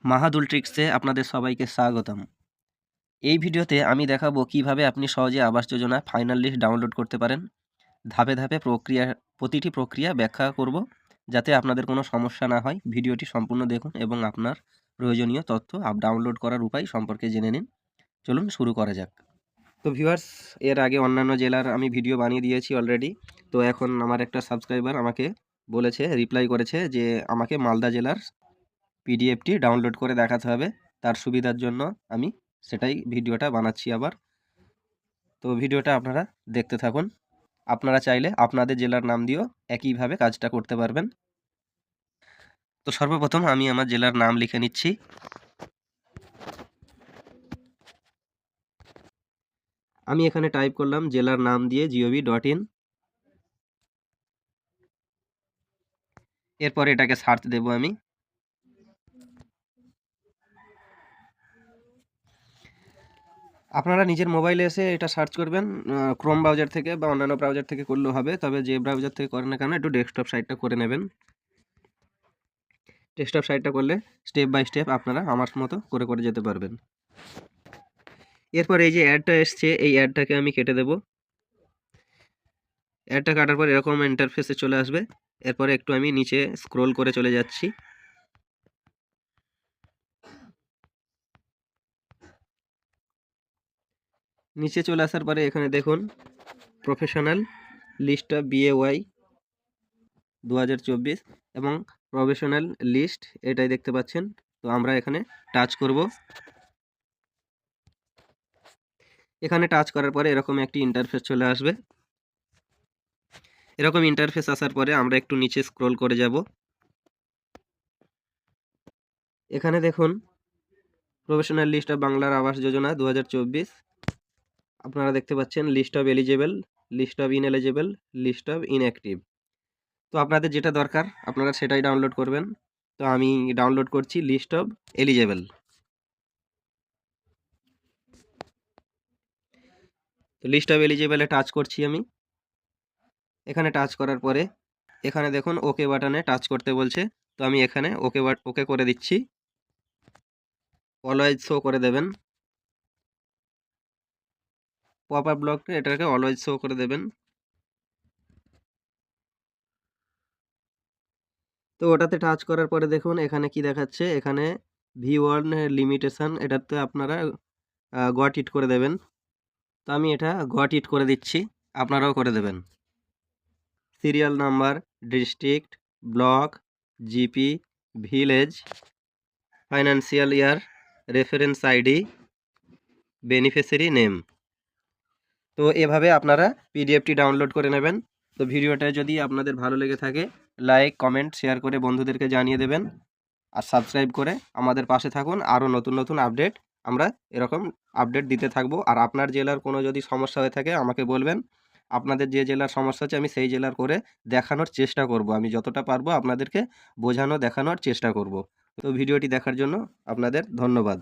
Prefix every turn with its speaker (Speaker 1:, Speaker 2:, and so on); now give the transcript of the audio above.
Speaker 1: মাহাদুল ট্রিক্সে আপনাদের সবাইকে স্বাগতম। এই ভিডিওতে আমি দেখাবো কিভাবে আপনি সহজে Awas Yojana final list download করতে পারেন। ধাপে ধাপে প্রতিটি প্রক্রিয়া ব্যাখ্যা করব, যাতে আপনাদের কোনো সমস্যা না হয়। ভিডিওটি সম্পূর্ণ দেখুন এবং আপনার প্রয়োজনীয় তথ্য ডাউনলোড করার উপায় সম্পর্কে জেনে নিন। চলুন শুরু করা যাক। তো ভিউয়ার্স, এর আগে অন্যান্য জেলার আমি ভিডিও বানিয়ে দিয়েছি অলরেডি। তো এখন আমার একটা সাবস্ক্রাইবার আমাকে বলেছে, রিপ্লাই করেছে যে আমাকে মালদা জেলার পিডিএফটি ডাউনলোড করে দেখাতে হবে। তার সুবিধার জন্য আমি সেটাই ভিডিওটা বানাচ্ছি আবার। তো ভিডিওটা আপনারা দেখতে থাকুন। আপনারা চাইলে আপনাদের জেলার নাম দিয়েও একইভাবে কাজটা করতে পারবেন। তো সর্বপ্রথম আমি আমার জেলার নাম লিখে নিচ্ছি। আমি এখানে টাইপ করলাম জেলার নাম দিয়ে gov.in। এরপর এটাকে সার্চ দেব আমি। আপনারা নিজের মোবাইলে এসে এটা সার্চ করবেন, ক্রোম ব্রাউজার থেকে বা অন্যান্য ব্রাউজার থেকে করলেও হবে। তবে যে ব্রাউজার থেকে করেন না কেন, একটু ডেস্কটপ সাইটটা করে নেবেন। ডেস্কটপ সাইটটা করলে স্টেপ বাই স্টেপ আপনারা আমার মতো করে করে যেতে পারবেন। এরপর এই যে অ্যাডটা এসছে, এই অ্যাডটাকে আমি কেটে দেব। অ্যাডটা কাটার পর এরকম ইন্টারফেসে চলে আসবে। এরপরে একটু আমি নিচে স্ক্রোল করে চলে যাচ্ছি। নিচে চলে আসার পরে এখানে দেখুন প্রফেশনাল লিস্ট অফ BAY 2024 এবং প্রফেশনাল লিস্ট, এটাই দেখতে পাচ্ছেন। তো আমরা এখানে টাচ করব। এখানে টাচ করার পরে এরকম একটি ইন্টারফেস চলে আসবে। এরকম ইন্টারফেস আসার পরে আমরা একটু নিচে স্ক্রোল করে যাব। এখানে দেখুন প্রফেশনাল লিস্ট অফ বাংলার আবাস যোজনা 2024 আপনারা দেখতে পাচ্ছেন। List of eligible, list of ineligible, list of inactive. তো আপনাদের যেটা দরকার আপনারা সেটাই ডাউনলোড করবেন। তো আমি ডাউনলোড করছি লিস্ট অফ এলিজেবল। তো লিস্ট অফ এলিজেবলে টাচ করছি আমি। এখানে টাচ করার পরে এখানে দেখুন ওকে বাটনে টাচ করতে বলছে। তো আমি এখানে ওকে করে দিচ্ছি। অলওয়েজ শো করে দেবেন। পপ আপ ব্লক এটাকে অলওয়েজ শো করে দেবেন। তো ওটাতে টাচ করার পরে দেখুন এখানে কি দেখাচ্ছে, এখানে V1 লিমিটেশন, এটাতে আপনারা গট ইট করে দেবেন। তো আমি এটা গট ইট করে দিচ্ছি, আপনারাও করে দেবেন। Serial number, district, block, GP, village, financial year, reference ID, beneficiary name. তো এভাবে আপনারা পিডিএফটি ডাউনলোড করে নেবেন। তো ভিডিওটা যদি আপনাদের ভালো লেগে থাকে, লাইক, কমেন্ট, শেয়ার করে বন্ধুদেরকে জানিয়ে দেবেন। আর সাবস্ক্রাইব করে আমাদের পাশে থাকুন। আরও নতুন নতুন আপডেট আমরা এরকম আপডেট দিতে থাকবো। আর আপনার জেলার কোনো যদি সমস্যা হয়ে থাকে আমাকে বলবেন। আপনাদের যে জেলার সমস্যা হচ্ছে আমি সেই জেলার করে দেখানোর চেষ্টা করব। আমি যতটা পারবো আপনাদেরকে বোঝানো, দেখানোর চেষ্টা করব। তো ভিডিওটি দেখার জন্য আপনাদের ধন্যবাদ।